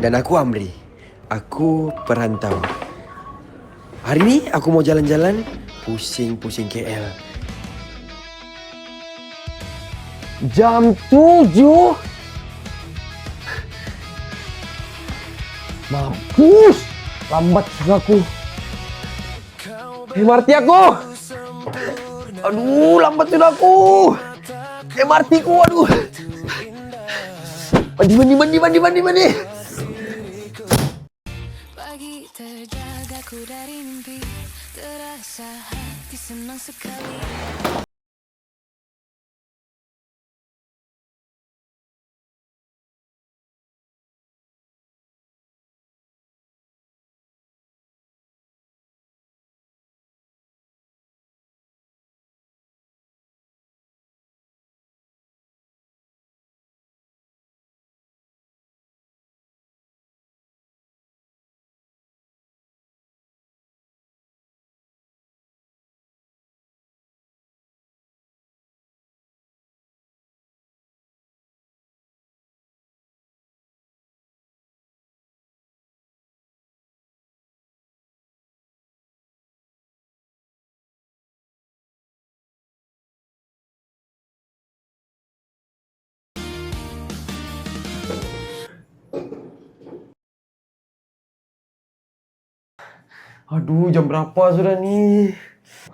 Dan aku Amri. Aku perantau. Hari ni aku mau jalan-jalan pusing-pusing KL. Jam 7. Mampus. Lambat juga aku. MRT aku. Aduh, lambat sudah aku. MRT ku, aduh. Mandi. Pagi terjaga ku dari mimpi, terasa hati senang sekali. Aduh, jam berapa sudah ni?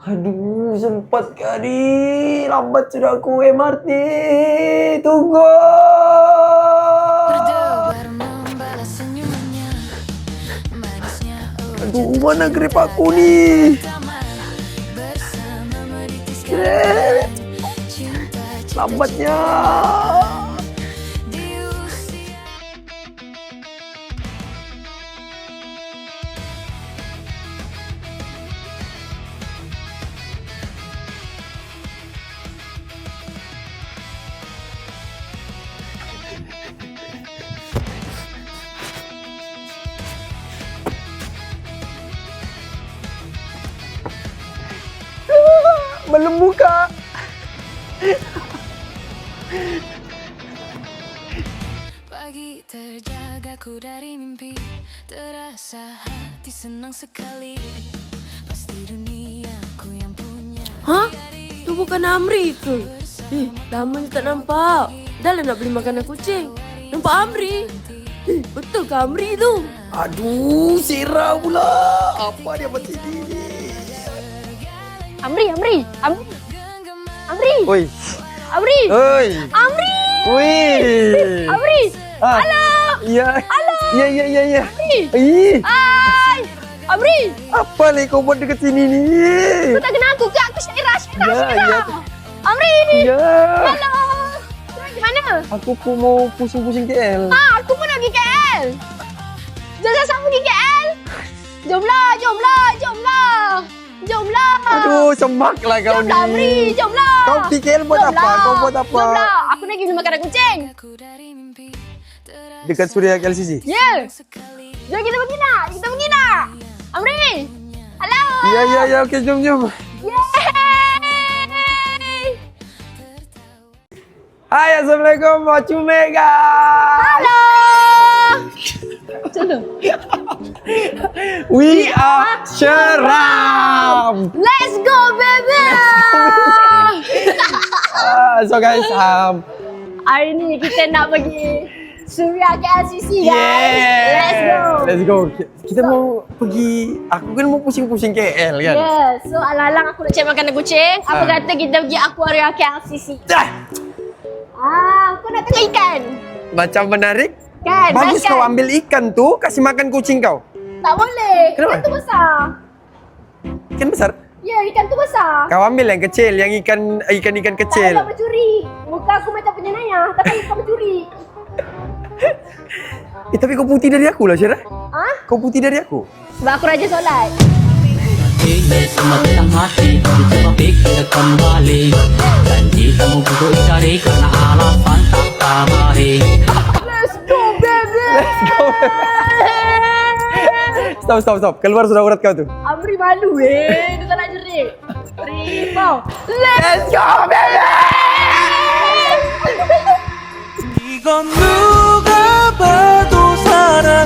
Aduh, sempat kali. Lambat sudah aku MRT. Tunggu. Berdebar membalas senyumannya, manisnya Aduh, mana grab aku ni? bersama meritiskan cinta Lambatnya. di usia. Belum buka. Pagi terjaga ku dari mimpi, terasa hati senang sekali. Pasti duniaku yang punya. Hah? Itu bukan Amri itu. Lama tak nampak. Dah lah nak beli makanan kucing. Nampak Amri? Betul ke Amri tu? Aduh, Sarah pula. Apa dia macam ni? Amri. Oi. Amri. Oi. Amri. Oi. Amri. Ah. Halo. Ya. Halo. Ya. Amri. Ih, Hai. Amri. apa ni kau buat dekat sini ni? Kau tak kenal aku ke? Aku Syairah. Ya. Amri. Ya. Halo. Kau di mana? Aku pun mau pusing-pusing KL. Aku pun nak pergi KL. Jom sama pergi KL. Jomlah. Aduh, semaklah kau ni. Jomlah Amri. Jomlah. Kau pergi KL buat apa? Kau buat apa? Jomlah. Aku nak pergi makanan kucing. Aku dari mimpi, terasa Dekat Suria KLCC? Ya. sekali. Jom kita pergi nak. Amri. Halo. Ya. Okey, jom. Yeay. Hai, Assalamualaikum, Macu Mega. Halo. Macam We are Seram. Let's go, baby. So guys, Hari ni kita nak pergi Suria KLCC, guys. Let's go. Kita mau pergi. Aku kan mau pusing-pusing KL kan. Yes. So, alang-alang aku nak cari makanan kucing. Apa kata kita pergi Aquaria KLCC? Dah. Aku nak tengok ikan. Macam menarik. Kan? Bagus kan? kau ambil ikan tu, kasih makan kucing kau. Tak boleh. Kenapa? Ikan tu besar. Ikan besar. Ya, ikan tu besar. Kau ambil yang kecil, yang ikan Tak kecil. nak mencuri. Muka aku macam penyenayah, tapi kau mencuri. Tapi kau putih dari aku lah, Syarah. Ha? Kau putih dari aku. Sebab aku rajin solat. Semua tentang hati, coba pikir kembali. Janji kamu butuh cari karena alasan tak kamari. Let's go, baby. Let's go. Stop. Keluar sudah urat kau tu. Amri malu Dia tak nak jerit. 3, 4. Let's go, baby. 이건 누가 봐도 사랑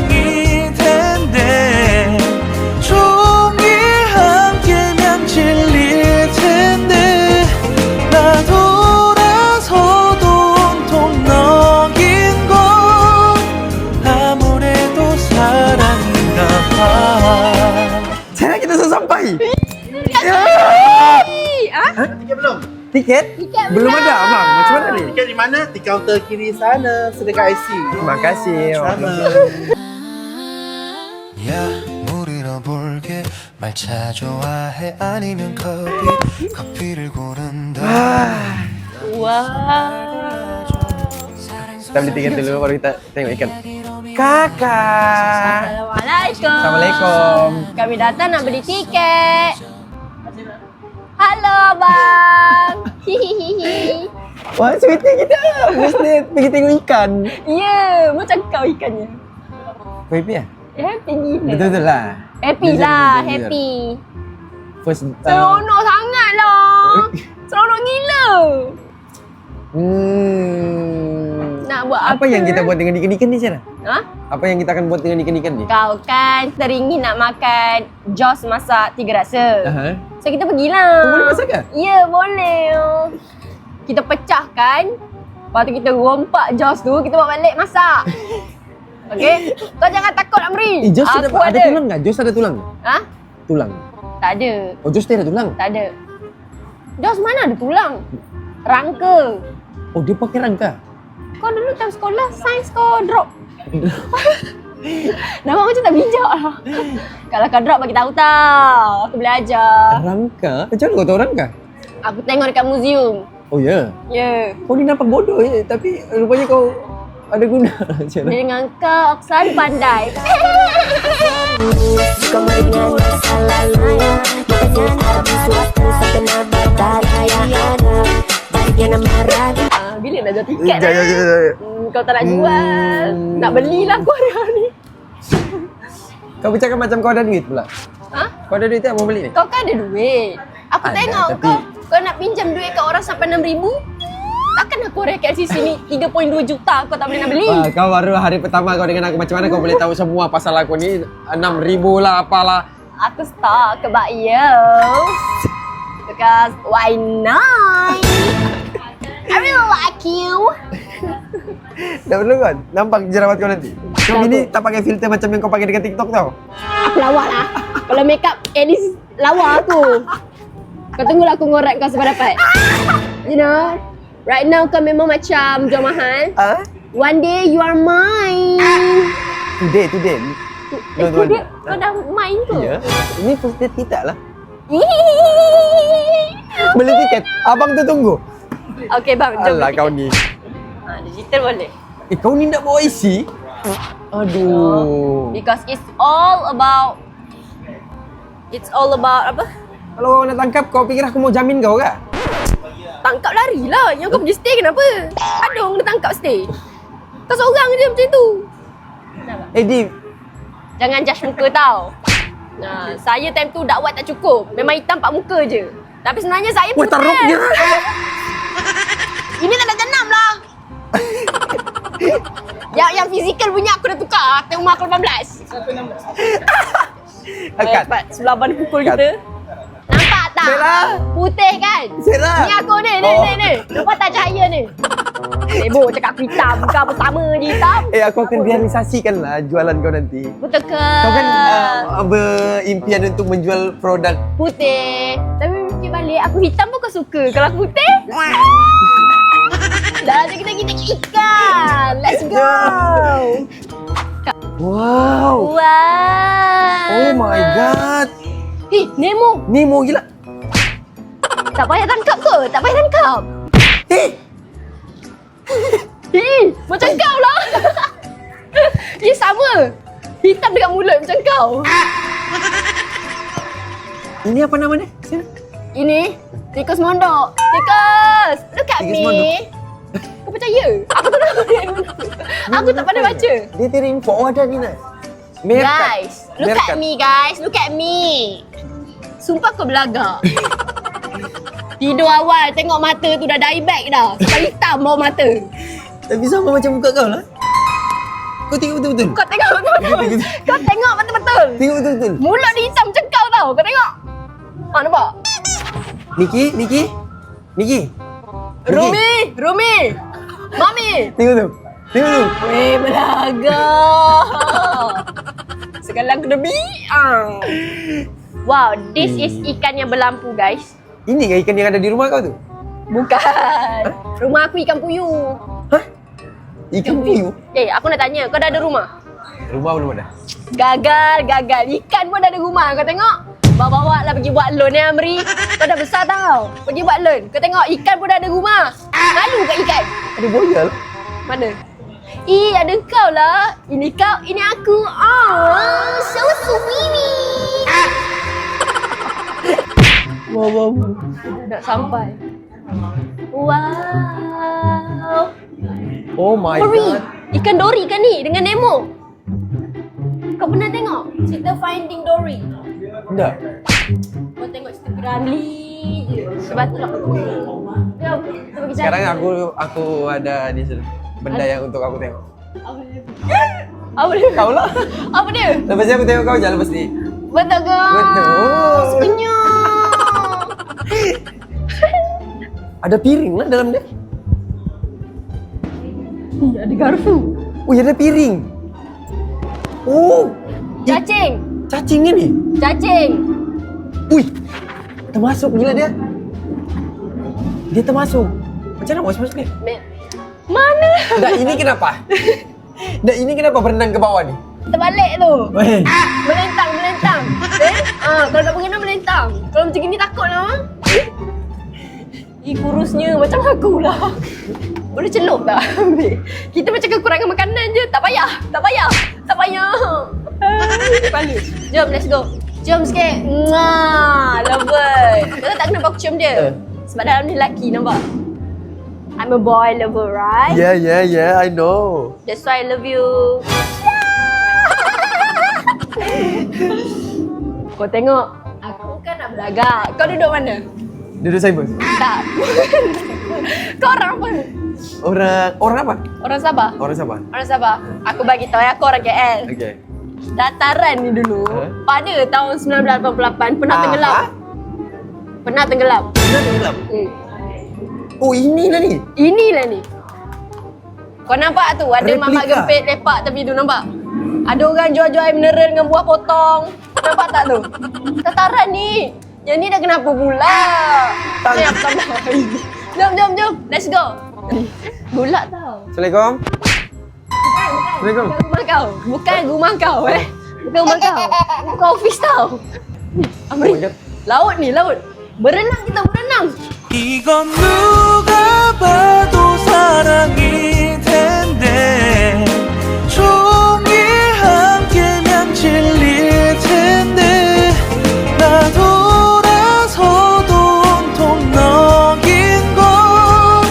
Tiket? Tiket Belum belum. ada, Abang. Macam mana ni? Tiket di mana? Di kaunter kiri sana, sedekah IC. Terima kasih. Sama. 야 물 잃어볼게 말차 좋아해 아니면 커피를 고른다 Wah. Kita beli tiket dulu baru kita tengok ikan. Kakak. Assalamualaikum. Assalamualaikum. Kami datang nak beli tiket. Halo abang. Hihihi. Wah, sweetie kita. Mesti pergi tengok ikan. Ya, macam kau ikannya. Kau happy ya? Happy gila. Betul-betul lah. Happy Jujur, lah, jujur, jujur. happy. First, Seronok sangat lah. Seronok gila. Nak buat apa? Apa yang kita buat dengan ikan-ikan ni, Syara? Ha? Apa yang kita akan buat dengan ikan-ikan ni? Kau kan teringin nak makan Jos masak 3 rasa. Aha. So kita pergilah. Kau boleh masak ke? Ya, boleh. Kita pecahkan. Lepas tu kita rompak Jos tu, kita bawa balik masak. Okey? Kau jangan takut Amri. Jos ada Aku tulang tak? Jos ada tulang? Ha? Tulang. Tak ada. Oh, Jos dia ada tulang? Tak ada. Jos mana ada tulang? Rangka. Oh, dia pakai rangka? Kau dulu time sekolah, sains kau drop. Nama macam tak bijak lah. Kalau kau drop bagi tahu tau. Aku boleh ajar. Rangka? Macam mana kau tahu rangka? Aku tengok dekat museum. Oh, ya? Ya. Kau ni nampak bodoh je. Tapi rupanya kau ada guna. Macam mana? Dengan kau, aku selalu pandai. Suka meringan kesalahannya Bukannya nak sesuatu sebenar bertanya Baiknya nak marah Bila nak jual tiket Ya, ya, ya, ya. Kau tak nak jual. Nak belilah aku hari ni. Kau bercakap macam kau ada duit pula. Ha? Kau ada duit tak mau beli ni? Kau kan ada duit. Aku Ada, tengok tapi- kau nak pinjam duit kat orang sampai 6,000. Takkan aku reket sisi ni 3.2 juta kau tak boleh nak beli. Wah, kau baru hari pertama kau dengan aku. Macam mana kau boleh tahu semua pasal aku ni? 6,000 lah apalah. Aku stalk about you. Because why not? I really like you. Dah belum kan? Nampak jerawat kau nanti? Kau ini tak pakai filter macam yang kau pakai dekat TikTok tau? Aku lawa lah. Kalau make up edit lawa aku. Kau tunggulah aku ngorek kau sampai dapat. You know, right now kau memang macam jual mahal. Ah? One day you are mine. Today. Kau dah main tu? Ya. Ini first date kita lah. Hihihi. Beli tiket. Abang tu tunggu. Okay bang, jom. Alah beli kau tiket. ni. Digital boleh. Kau ni nak bawa IC? Aduh. Because it's all about apa? Kalau kau nak tangkap, kau fikir aku mau jamin kau ke? Tangkap lari lah. Yang kau pergi stay kenapa? Ada orang kena tangkap stay. Kau seorang je macam tu. Dip. Jangan judge muka tau. Nah, saya time tu dakwah tak cukup. Memang hitam pak muka je. Tapi sebenarnya saya Wah, putih. teruknya. Ini tak ada jenam lah. yang fizikal punya aku dah tukar. Tengok umur aku 18. Akad. Sebelah abang dia pukul Kat. kita. Nampak tak? Sela. Putih kan? Sela. Ni aku ni. Nampak tak cahaya ni? Sibuk cakap aku hitam. Bukan apa sama je hitam. Aku akan realisasikan lah jualan kau nanti. Betul ke? Kau kan berimpian untuk menjual produk. Putih. Tapi fikir balik, aku hitam pun kau suka. Kalau aku putih? Dah ada kita ikan. Let's go. Wow. Wow. Oh my god. Nemo. Nemo gila. Tak payah tangkap ke? Tak payah tangkap. Macam kau lah. Sama. Hitam dekat mulut macam kau. Ini apa nama dia? Sini. Ini tikus mondok. Tikus, look at Tikus me. mondok. Kau percaya? Aku tak tahu dia. Aku tak pandai baca. Dia teri info ada ni nak. Merkat. Guys, look at me guys. Look at me. Sumpah kau belagak. Tidur awal tengok mata tu dah dye back dah. Sampai hitam bawah mata. Tapi sama macam muka kau lah. Kau tengok betul-betul. Kau tengok betul-betul. Kau tengok betul-betul. Tengok betul-betul. Mulut dia hitam macam kau tau. Kau tengok. Nampak? Niki. Rumi. Mami. Tengok tu. Weh, belaga. Sekarang aku dah Wow, this is ikan yang berlampu guys. Ini kan ikan yang ada di rumah kau tu? Bukan. Rumah aku ikan puyuh. Hah? Ikan puyuh? Aku nak tanya, kau dah ada rumah? Rumah belum ada. Gagal. Ikan pun dah ada rumah. Kau tengok. Bawa lah pergi buat loan Amri. Kau dah besar tau. Pergi buat loan. Kau tengok ikan pun dah ada rumah. Malu kat ikan. Ada buaya lah. Mana? Ada kau lah. Ini kau, ini aku. Oh, so sweet. Wow. Nak sampai. Wow. Oh my Dory. god. Ikan Dory kan ni dengan Nemo. Kau pernah tengok cerita Finding Dory? Enggak. Kau tengok cerita Piranli je. Sebab tu lah. Jom, kita pergi cari. Sekarang aku ada di sini. Benda yang untuk aku tengok. Apa dia? Kau lah. Apa dia? Lepas ni aku tengok kau je lepas ni. Betul ke? Betul. Sekenyap. Ada piring lah dalam dia. Ada garpu. Oh, ada piring. Oh, Cacing. cacingnya ni. Cacing. Ui, termasuk gila dia. Dia termasuk. Macam mana masuk dia? Mana? Dah ini kenapa? Dah ini kenapa berenang ke bawah ni? Terbalik tu. Weh. Melentang. Kalau nak berenang melentang. Kalau macam gini takut lah. Kurusnya macam aku lah. Boleh celup tak? Ambil. Kita macam kekurangan makanan je. Tak payah. Kepala. Jom, let's go. Jom sikit. Mwah, lover. Kau tahu tak kenapa aku cium dia? Sebab dalam ni lelaki, nampak? I'm a boy lover, right? Yeah, I know. That's why I love you. Kau tengok, aku kan nak berlagak. Kau duduk mana? Duduk cyber. Tak. Kau orang apa? Orang apa? Orang Sabah. Orang Sabah. Orang Sabah. Aku bagi tahu aku orang KL. Okay. Dataran ni dulu pada tahun 1988 pernah tenggelam. Pernah tenggelam. Oh, inilah ni. Inilah ni. Kau nampak tu ada Replika. mamak gempit lepak tepi tu, nampak? Ada orang jual-jual air mineral dengan buah potong. Nampak tak tu? Dataran ni. Yang ni dah kenapa pula? Jom. Let's go. Bulak tau. Assalamualaikum. Assalamualaikum. Bukan rumah kau. Bukan rumah kau Bukan rumah kau. Bukan office tau. Amri. Oh my God. Laut ni, laut. Berenang kita, berenang. 이건 누가 봐도 사랑일 텐데 종이 한 개면 질릴 텐데 나 돌아서도 온통 너인 건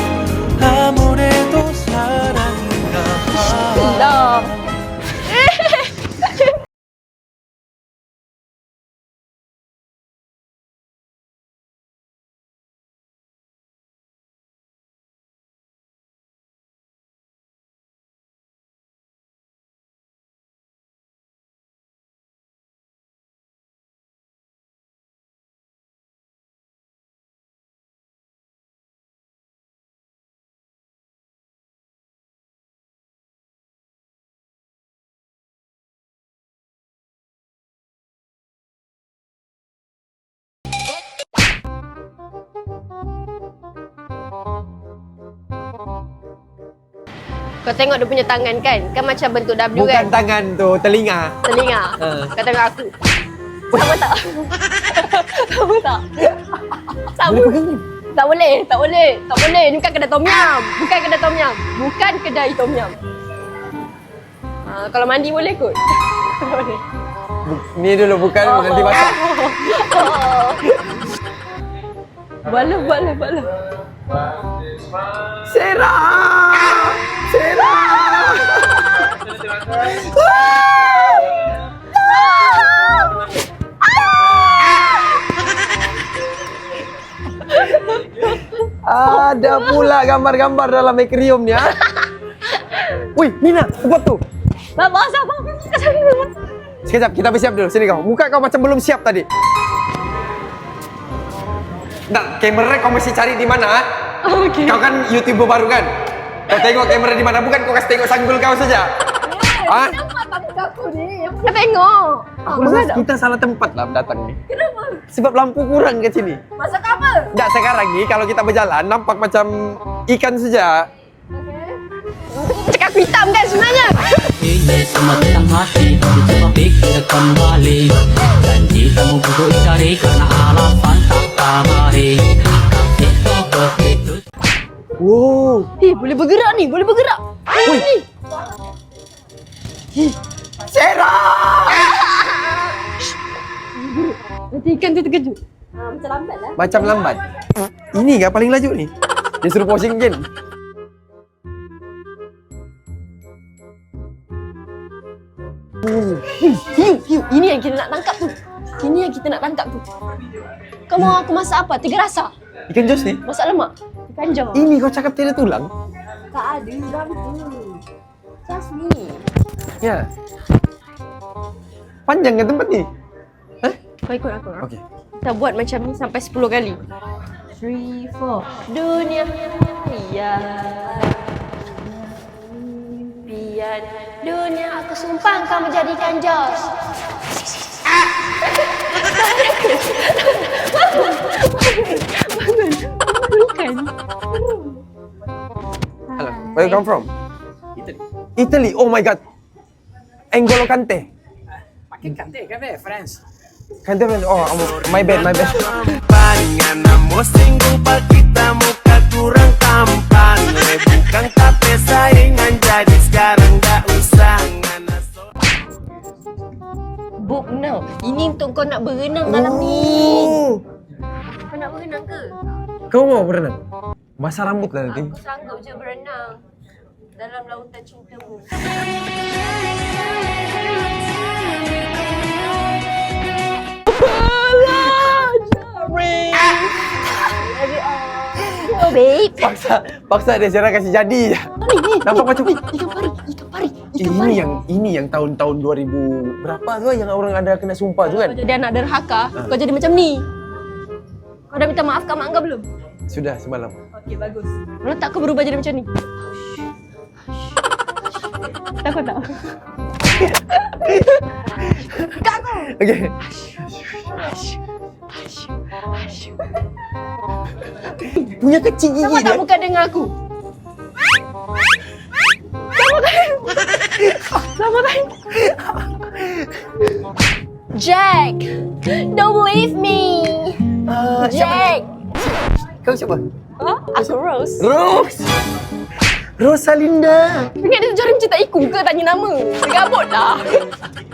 아무래도 사랑인가 봐 Lah. Kau tengok dia punya tangan kan? Kan macam bentuk W Bukan kan? tangan tu, telinga. Telinga. Kau tengok aku. Sama tak? Sama tak? Sama. Boleh pegang ni? Tak boleh. Ni bukan kedai tom yum. Bukan kedai tom yum. Kalau mandi boleh kot. Boleh. Ni dulu bukan nanti basah. Bala. Serah. Ada pula gambar-gambar dalam aquarium ni. Wih, Nina, buat tu. Bapak sabar. Sekejap, kita bersiap dulu. Sini kau. Muka kau macam belum siap tadi. Nah, kamera kau mesti cari di mana? Okay. Kau kan YouTuber baru kan? Kau tengok kamera di mana? Bukan kau kasih tengok sanggul kau saja. Ah? Kenapa tak buka aku ni? Aku nak tengok. Aku rasa kita salah tempat lah datang ni. Kenapa? sebab lampu kurang kat sini. Masak apa? Tak, sekarang ni kalau kita berjalan nampak macam ikan saja. Cakap aku hitam kan sebenarnya. Ini semua tentang hati. Coba pikir kembali. Janji kamu gugur cari karena alasan tak kabari. Begitu. Wow. Boleh bergerak ni, boleh bergerak. Ni. Sarah! Nanti ikan tu terkejut. Macam lambat lah. Macam lambat. Ini kan paling laju ni. Dia suruh posing again. Hiu. Ini yang kita nak tangkap tu. Ini yang kita nak tangkap tu. Kau mau aku masak apa? 3 rasa? Ikan jos ni? Masak lemak? Ikan jos? Ini kau cakap tiada tulang? Tak ada udang tu. Just ni. Ya. Panjang kan tempat ni? Kau ikut aku. Okey. Kita buat macam ni sampai 10 kali. 3, 4. Dunia impian. Impian. Dunia aku sumpah kau menjadikan jos. Hello. Where you come from? Italy. Oh my god. N'Golo Kante. Pakai Kante kan France. Kante. Oh, my bad. Pangan namo singgung pa kita muka kurang tampan. Bukan tape saingan jadi sekarang gak usah nganas. Book now. Ini untuk kau nak berenang malam ni. Oh. Kau nak berenang ke? Kau mau berenang? Basah rambut lah nanti. Aku sanggup je berenang dalam lautan cintamu. Oh babe. Paksa dia Sarah kasih jadi je. Nampak macam Ikan pari. ini yang tahun-tahun 2000 berapa tu yang orang ada kena sumpah tu kan? Kau jadi anak derhaka, kau jadi macam ni. Kau dah minta maaf kat mak kau belum? Sudah semalam. Okey, bagus. Kalau tak kau berubah jadi macam ni. Takut tak? Kak kau. Okey. Punya kecil gigi Sama dia. tak bukan dengan aku? Sama kan? Jack, don't leave me. Jack. Kau siapa? Huh? Aku Rose. Rosalinda. Ingat dia jari macam tak ikut ke tanya nama? Tergabut dah.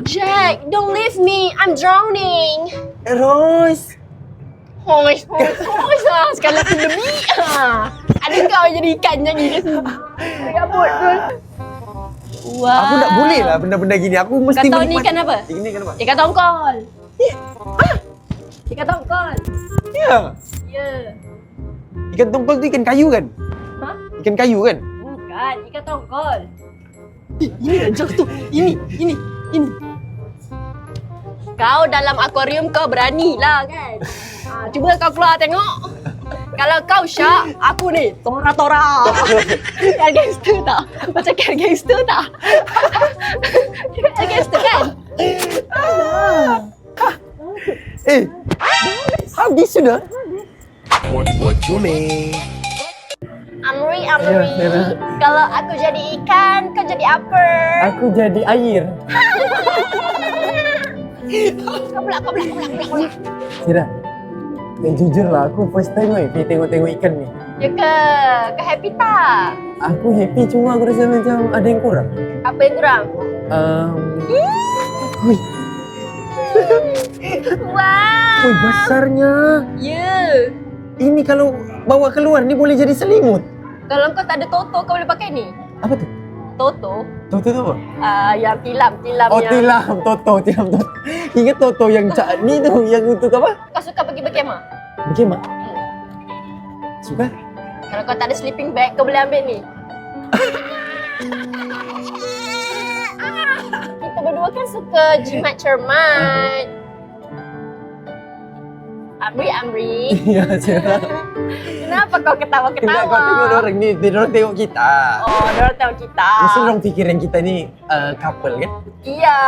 Jack, don't leave me. I'm drowning. Rose. Hosh lah. Sekarang aku demi. Ada kau jadi ikan nyanyi kat sini. Tergabut tu. Wah. Aku tak boleh lah benda-benda gini. Aku mesti Kau tahu ni ikan apa? Ini ikan apa? Ikan tongkol. Ikan tongkol. Ya. Ya. Ikan tongkol tu ikan kayu kan? Hah? Ikan kayu kan? Bukan, ikan tongkol. Ini dah jauh tu. Ini. Kau dalam akuarium kau beranilah kan? Cuba kau keluar tengok. Kalau kau Syak, aku ni Tora. Kan gangster tak? Macam kan gangster tak? Kan gangster kan? Habis sudah. What you mean? Amri. Ya, Kalau aku jadi ikan, kau jadi apa? Aku jadi air. Kau pula. Sira. Jujur lah, aku first time pergi tengok-tengok ikan ni. Ya ke? Kau happy tak? Aku happy cuma aku rasa macam ada yang kurang. Apa yang kurang? Hui, Wow. hui besarnya. Ya. Ini kalau bawa keluar ni boleh jadi selimut. Kalau kau tak ada Toto, kau boleh pakai ni. Apa tu? Toto. Toto tu apa? Yang tilam Oh, yang... tilam Toto. Ingat Toto yang ni tu, yang untuk apa? Kau suka pergi berkemah? Berkemah. Suka? Kalau kau tak ada sleeping bag, kau boleh ambil ni. Kita berdua kan suka jimat cermat. Amri. Ya, Sira. Kenapa kau Tidak, kau tengok ketawa-ketawa? orang ni, dia orang tengok kita. Oh, diorang tahu kita. Mesti orang fikir yang kita ni couple kan? Iya,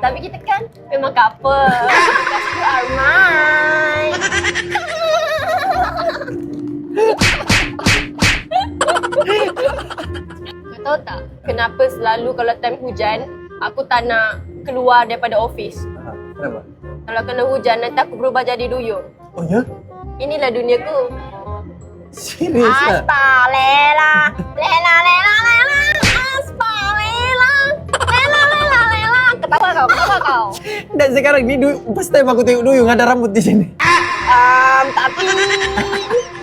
tapi kita kan memang couple. Because you are mine. Kau tahu tak kenapa selalu kalau time hujan aku tak nak keluar daripada office? Kenapa? Kalau kena hujan nanti aku berubah jadi duyung. Oh ya? Inilah duniaku. Serius lah? Aspalela, lela lela lela, aspalela, lela lela lela. Ketawa kau. Dan sekarang ni first time aku tengok duyung ada rambut di sini.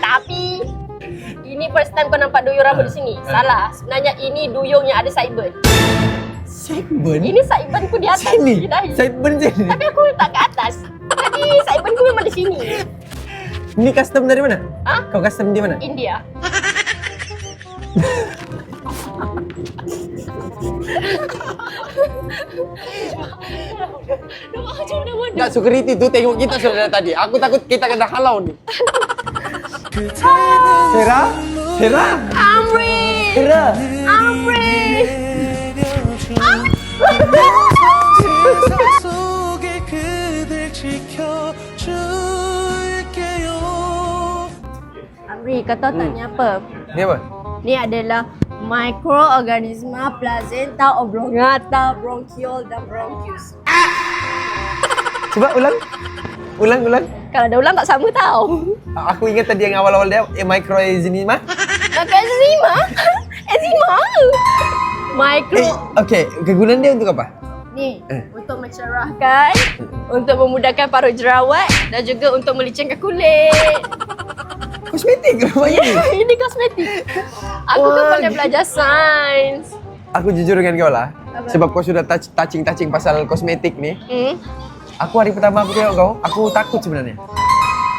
Tapi ini first time kau nampak duyung rambut di sini. Salah. Sebenarnya ini duyung yang ada sideburn. Sideburn? Ini sideburn ku di atas. Sini? Di dahi. Sideburn sini? Tapi aku letak ke atas. Jadi sideburn ku memang di sini. Ini custom dari mana? Hah? Kau custom di mana? India. Tak security tu tengok kita sudah dari tadi. Aku takut kita kena halau ni. Sarah? Sarah? Amri! Sarah? Amri! Amri, kau tahu tak ni apa? Ni apa? Ni adalah microorganisma placenta oblongata bronchiol dan bronchius. Cuba ulang. Ulang. Kalau dah ulang tak sama tau. Aku ingat tadi yang awal-awal dia microorganisma. Enzima? Enzima? Micro. Okay, kegunaan dia untuk apa? Ni, untuk mencerahkan, untuk memudahkan parut jerawat dan juga untuk melicingkan kulit. Kosmetik ke apa ini? Ini kosmetik. Aku kan pandai belajar sains. Aku jujur dengan kau lah. Sebab kau sudah touching pasal kosmetik ni. Aku hari pertama aku tengok kau, aku takut sebenarnya.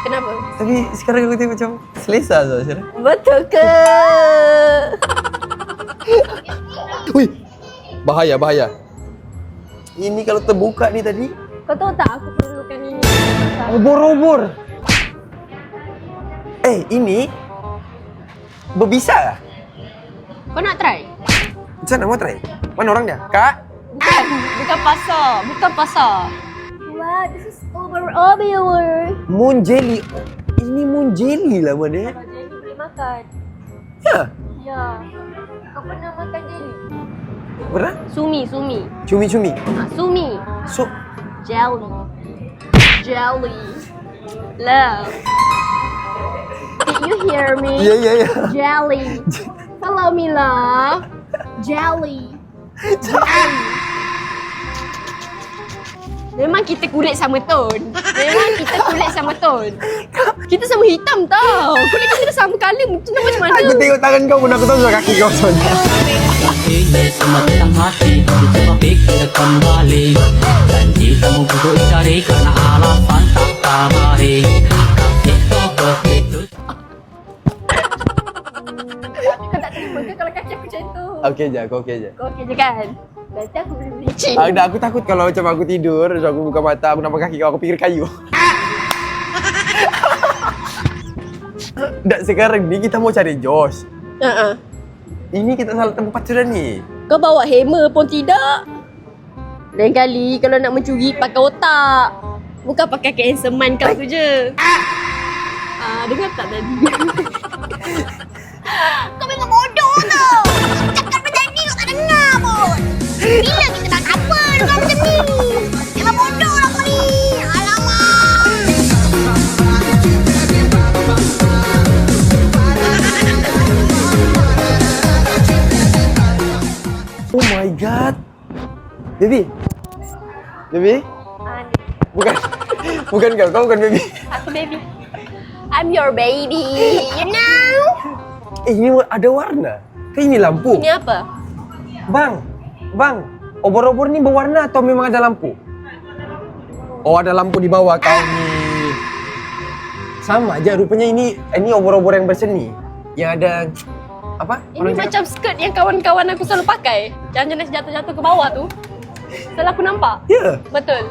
Kenapa? Tapi sekarang aku tengok macam selesa tu Sarah. Betul ke? Wih, bahaya. Ini kalau terbuka ni tadi. Kau tahu tak aku perlukan ini? Obor-obor. Ini berbisa lah. Kau nak try? Macam mana mau try? Mana orang dia? Kak? Bukan pasar. Wow, this is over. Moon jelly. Ini moon jelly lah mana? Kalau jelly boleh makan. Ya. Ya. Kau pernah makan jelly? Pernah? Sumi. Cumi-cumi. Sumi. So, Jelly. Love. Did you hear me? ya. Jelly. Follow me, love. Jelly. Memang kita kulit sama ton. Kita sama hitam tau. Kulit kita dah sama colour. Macam mana? aku tengok tangan kau pun aku tahu sudah kaki kau soalnya. Ini semua tentang hati, coba pikir kembali. Janji kamu duduk cari karena alasan tak kamari. Itu begitu. Kau tak terima ke kalau kaki aku macam tu? Okey je, kau okey je. Kau okey je kan? Nanti aku boleh bleaching. Aku takut kalau macam aku tidur, so aku buka mata, aku nampak kaki kau, aku fikir kayu. Dan sekarang ni kita mau cari Josh. Ini kita salah tempat sudah ni. Kau bawa hammer pun tidak. Lain kali kalau nak mencuri pakai otak. Bukan pakai kehansoman kau tu je. Dengar tak tadi? Kau memang bodoh tau. Cakap macam ni kau tak dengar pun. Bila kita nak apa dengan macam ni? Memang bodoh lah kau ni. Alamak. Oh my god. Baby. Bukan kau bukan baby. Aku baby. I'm your baby. You know? Ini ada warna. Kayak ini lampu. Ini apa? Bang. Obor-obor ni berwarna atau memang ada lampu? Oh, ada lampu di bawah kau ni. Sama aja rupanya ini obor-obor yang berseni. Yang ada apa? Ini macam skirt yang kawan-kawan aku selalu pakai. Jangan-jangan jatuh-jatuh ke bawah tu. Setelah aku nampak. Ya. Betul.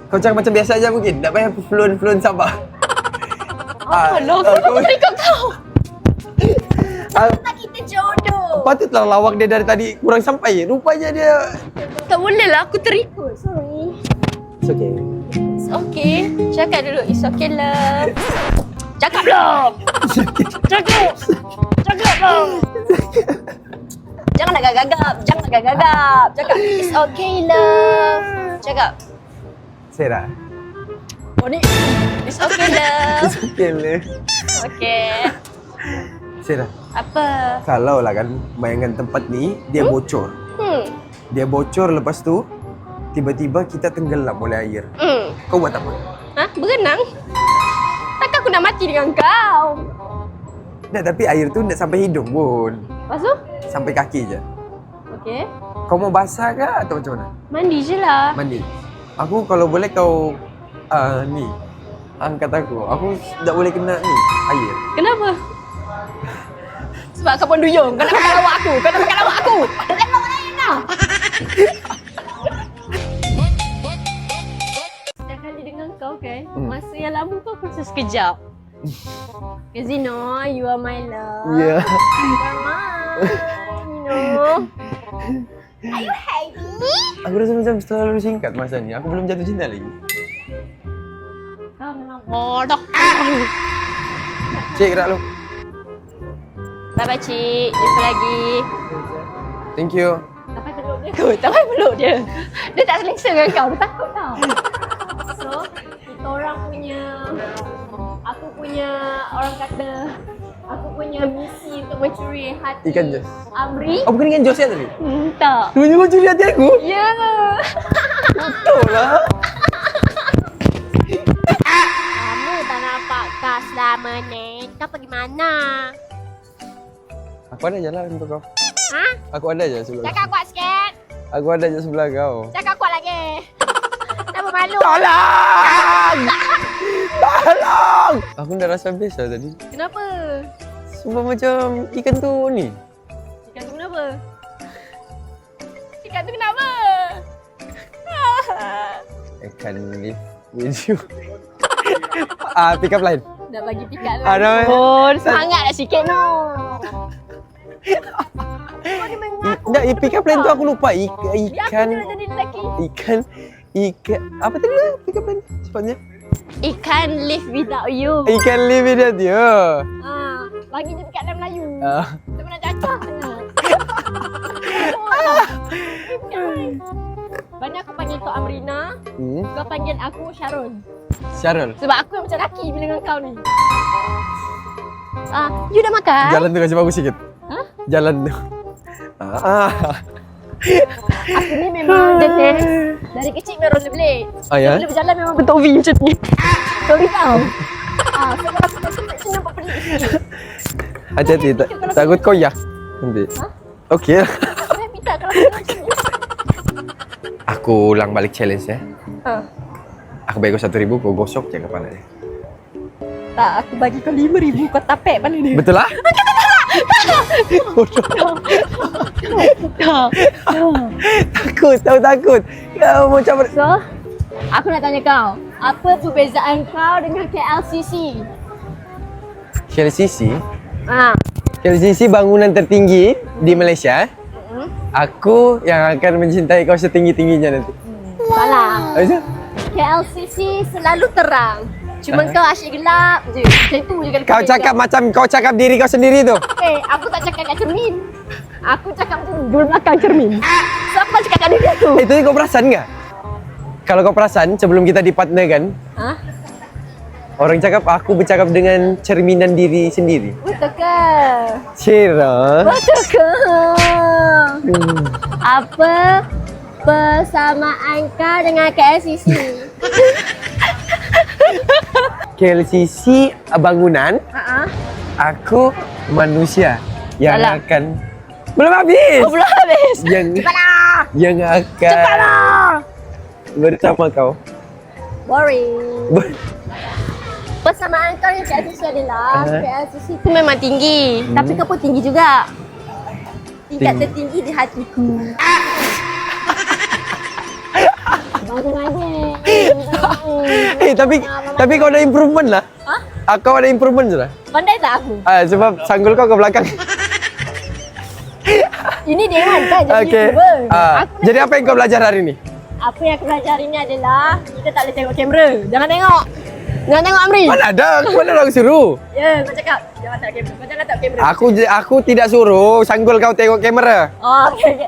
Kau cakap macam biasa aja mungkin. Tak payah fluent sabar. Apa lo? Kenapa aku ikut kau? Ah, Tak kita jodoh. Patutlah lawak dia dari tadi kurang sampai. Rupanya dia... Tak boleh lah, aku terikut. Sorry. It's okay. It's okay. Cakap dulu. It's okay love. Cakap lah. Cakap. Cakap lah. Jangan agak-agak. Jangan agak-agak. Cakap. It's okay love. Cakap. Sarah. Oh ni. It's okay love. It's okay lah. Okay. Sarah. Apa? Kalau lah kan bayangkan tempat ni dia bocor. Dia bocor lepas tu tiba-tiba kita tenggelam oleh air. Kau buat apa? Hah? Berenang? Takkan aku nak mati dengan kau? Tak, tapi air tu tak sampai hidung pun. Lepas tu? Sampai kaki je. Okay. Kau mau basah ke atau macam mana? Mandi je lah. Mandi. Aku kalau boleh kau ni angkat aku. Aku tak boleh kena ni air. Kenapa? Sebab kau pun duyung. Kau nak makan lawak aku. Kau nak makan lawak aku. Dah tengok mana lain dah. Setiap kali dengan kau kan, masa yang lama tu aku rasa sekejap. Zino, you are my love. Ya. You are mine. You know. Are you happy? Aku rasa macam terlalu singkat masa ni. Aku belum jatuh cinta lagi. Kau memang bodoh. Cik, gerak lu. Bye-bye, Cik. Jumpa lagi. Thank you. Sampai peluk dia kot. Sampai peluk dia. Dia tak selesa dengan kau. Dia takut tau. So, kita orang punya... Aku punya... Orang kata... Aku punya misi untuk mencuri hati Ikan Jos. Amri. Oh, bukan dengan Jos ya tadi? Tak. Dia mau curi hati aku? Ya. Betul lah. Kamu tak nampak kau selama ni. Kau pergi mana? Aku ada jalan untuk kau. Ha? Aku ada je sebelah kau. Cakap kuat sikit. Aku ada je sebelah kau. Cakap kuat lagi. Tak bermalu. Tolong! Tolong! Aku dah rasa biasa tadi. Kenapa? Sumpah macam ikan tu ni. Ikan tu kenapa? Ikan tu kenapa? I can live with you. Pick up line. Dah bagi pikat tu. Ada. Oh, semangatlah sikit no. Dah, pick up line tu aku lupa. Ikan. Dia jadi lelaki. Ikan. Apa tadi lah pick up line sepatutnya? Ikan live without you. Ikan live without you. Bagi je dekat dalam Melayu. Ah. Tak pernah cakap. Banyak aku panggil Tok Amrina. Kau panggil aku Syarul. Syarul. Sebab aku yang macam lelaki bila dengan kau ni. You dah makan? Jalan tu kasi bagus sikit. Ha? Jalan tu. Aku ni memang jenis dari kecil memang rollerblade. Ya? Bila berjalan memang bentuk V macam ni. Sorry tau. So kalau aku tak macam nampak pelik sikit. Hati-hati, takut koyak nanti. Okey. Happy tak kalau aku macam ni? Aku ulang balik challenge ya. Aku bagi kau 1,000, kau gosok je kepala dia. Tak, aku bagi kau 5,000, kau tapek kepala dia. Betul lah? Takut. Kau macam... So, aku nak tanya kau, apa perbezaan kau dengan KLCC? KLCC? Ah, KLCC bangunan tertinggi di Malaysia. Aku yang akan mencintai kau setinggi-tingginya nanti. salah. Apa? KLCC selalu terang. Cuma kau asyik gelap je. Macam tu je kalau Kau cakap macam kau cakap diri kau sendiri tu. aku tak cakap kat cermin. Aku cakap macam dua belakang cermin. Siapa cakap kat diri aku? Itu kau perasan enggak? Kalau kau perasan sebelum kita dipartnerkan, orang cakap aku bercakap dengan cerminan diri sendiri. Betul ke? Cira. Betul ke? Apa persamaan kau dengan KLCC? KLCC bangunan, aku manusia yang Salah. akan belum habis. Oh, belum habis. Yang akan Cepatlah. bersama kau. Boring. Persamaan kau dengan KLCC adalah KLCC tu memang tinggi. Tapi kau pun tinggi juga. Tingkat tertinggi di hatiku. Tapi kau ada improvement lah. Kau ada improvement je lah. Pandai tak aku? Sebab sanggul kau ke belakang. kan jadi Okay. YouTuber. Jadi apa yang kau belajar hari ni? Apa yang aku belajar hari ni adalah kita tak boleh tengok kamera. Jangan tengok. Jangan tengok Amri. Mana ada? Mana orang suruh? Ya, kau cakap jangan tengok kamera. Kau jangan tengok kamera. Aku tidak suruh sanggul kau tengok kamera. Oh, okay.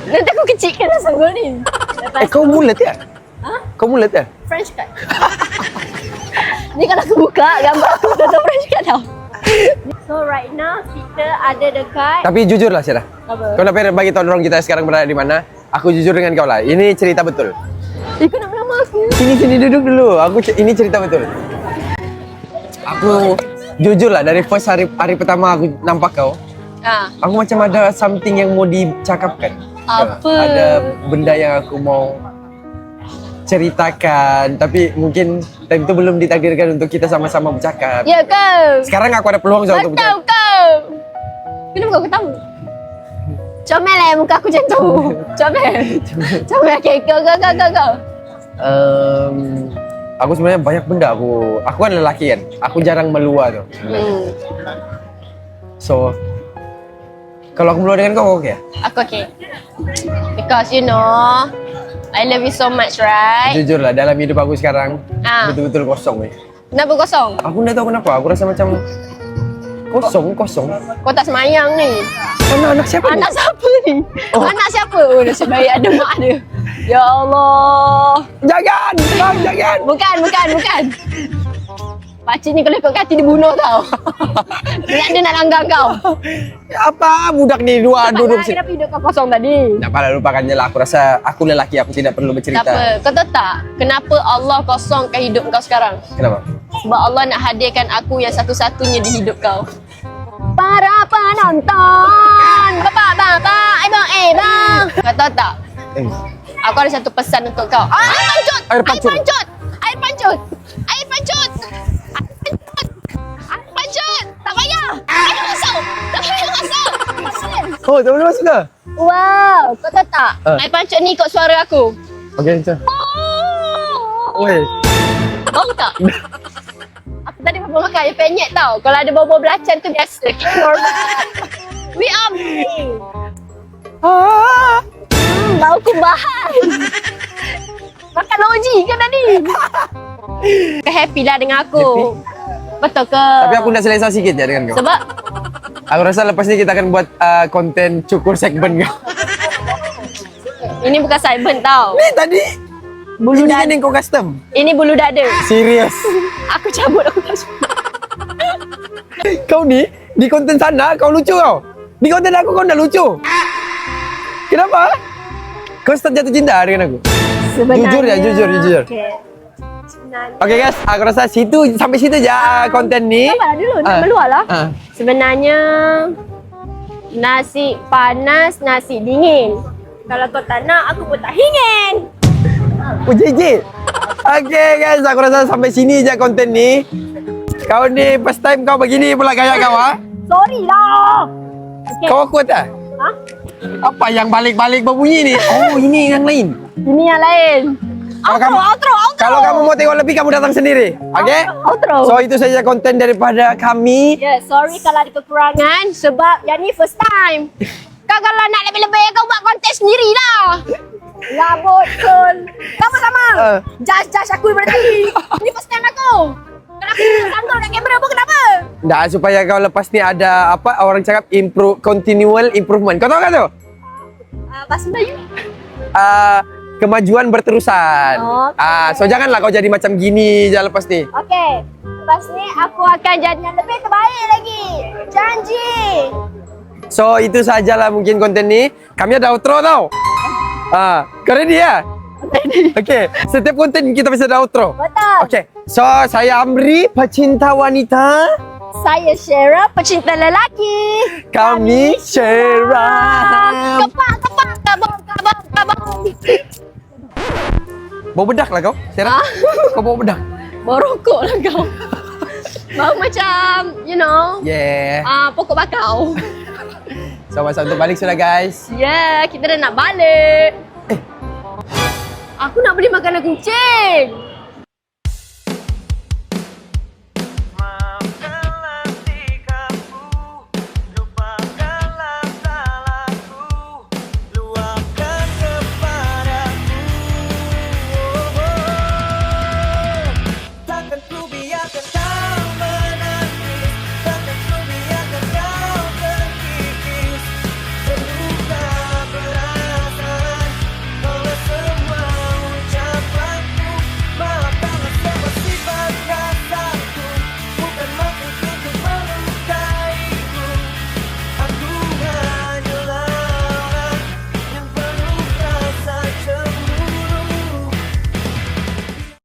Nanti aku kecilkan dah sanggul ni. Lepas Kau mulut ya? Ha? Kau mulut ya? French cut. Ni kalau aku buka gambar aku dah French cut tau. So right now kita ada dekat Tapi jujur lah Syarah. apa? Kau nak bagi tahu orang kita sekarang berada di mana? Aku jujur dengan kau lah. Ini cerita betul. Kau nak nama aku? Sini duduk dulu. Ini cerita betul. Aku jujur lah dari first hari pertama aku nampak kau. Aku macam ada something yang mau dicakapkan. Apa? Ada benda yang aku mau ceritakan, tapi mungkin time itu belum ditakdirkan untuk kita sama-sama bercakap. Ya kau. Sekarang aku ada peluang untuk Betul bercakap. kau. Kenapa kau ketawa? Comel lah muka aku macam tu. Comel. Comel. Okay, kau. Aku sebenarnya banyak benda aku kan lelaki kan. Aku jarang meluar tu. So kalau aku meluar dengan kau okey? Aku okay. Because you know I love you so much, right? Jujur lah dalam hidup aku sekarang betul-betul kosong ni. Kenapa kosong? Aku tak tahu kenapa. Aku rasa macam kosong. Kau tak semayang ni. Anak siapa ni? Anak siapa ni? Anak siapa? Oh, nasib baik ada mak dia. Ya Allah. Jangan! Bang, jangan! Bukan. Pakcik ni kalau ikut kaki dia bunuh tau. Dia nak langgar kau. Apa budak ni dua duduk sini? Kenapa hidup kau kosong tadi? Tak apalah, lupakan je lah. Aku rasa aku lelaki, aku tidak perlu bercerita. Tak apa. Kau tahu tak? Kenapa Allah kosongkan hidup kau sekarang? Kenapa? Sebab Allah nak hadirkan aku yang satu-satunya di hidup kau. Para penonton, bapak-bapak, ibu-ibu. Kau tahu tak? Aku ada satu pesan untuk kau. Air pancut. Tak payah. Masuk. Oh, tak boleh masuk ke? Wow, kau tahu tak? Air pancut ni ikut suara aku. Okey, macam. Oi. Bau tak? Aku tadi baru makan air penyet tau. Kalau ada bau-bau belacan tu biasa. Normal. We are me. Bau kumbahan. Makan loji ke tadi? Kau happy lah dengan aku. Betul ke? Tapi aku nak selesa sikit je dengan kau. Sebab? Aku rasa lepas ni kita akan buat konten cukur segmen kau. Ini bukan segmen tau. Ni tadi Bulu ini dada. kan yang kau custom. Ini bulu dada. Serius. Aku cabut, aku tak suka. Kau ni di konten sana kau lucu kau. Di konten aku kau dah lucu. Kenapa? Kau start jatuh cinta dengan aku? Sebenarnya. Jujur. Okay. Sebenarnya. Okay guys, aku rasa sampai situ je konten ni. Sabarlah dulu, nak meluar lah. Sebenarnya nasi panas, nasi dingin. Kalau kau tak nak, aku pun tak ingin. Oh, JJ. Okay guys, aku rasa sampai sini je konten ni. Kau ni first time kau begini pula gaya kau Sorry lah. Okay. Kau kuat tak? Ha? Apa yang balik-balik berbunyi ni? Oh, ini yang lain. Ini yang lain. Outro. Kalau kamu mau tengok lebih, kamu datang sendiri. Okay? Outro. So, itu saja konten daripada kami. Yeah, sorry kalau ada kekurangan sebab yang ni first time. Kau kalau nak lebih-lebih, kau buat konten sendirilah. Labut betul. Sama-sama. Judge aku berarti. Ini first time aku. Kenapa kau sanggul kat kamera pun kenapa? Dah, supaya kau lepas ni ada apa orang cakap continual improvement. Kau tahu kan tu? Bahasa Melayu. Kemajuan berterusan. Okay. So janganlah kau jadi macam gini je lepas ni. Okay. Lepas ni aku akan jadi yang lebih terbaik lagi. Janji. So itu sajalah mungkin konten ni. Kami ada outro tau. Kau ready ya? Okay. Setiap konten kita mesti ada outro. Betul. Okay. So saya Amri, pecinta wanita. Saya Syera, pecinta lelaki. Kami Syera. Kepak, kabang. Bau bedak lah kau, Syera. Kau bau bedak. Bau rokok lah kau. Bau macam, you know. Yeah. Pokok bakau. So masa untuk balik sudah guys. Yeah, kita dah nak balik. Aku nak beli makanan kucing.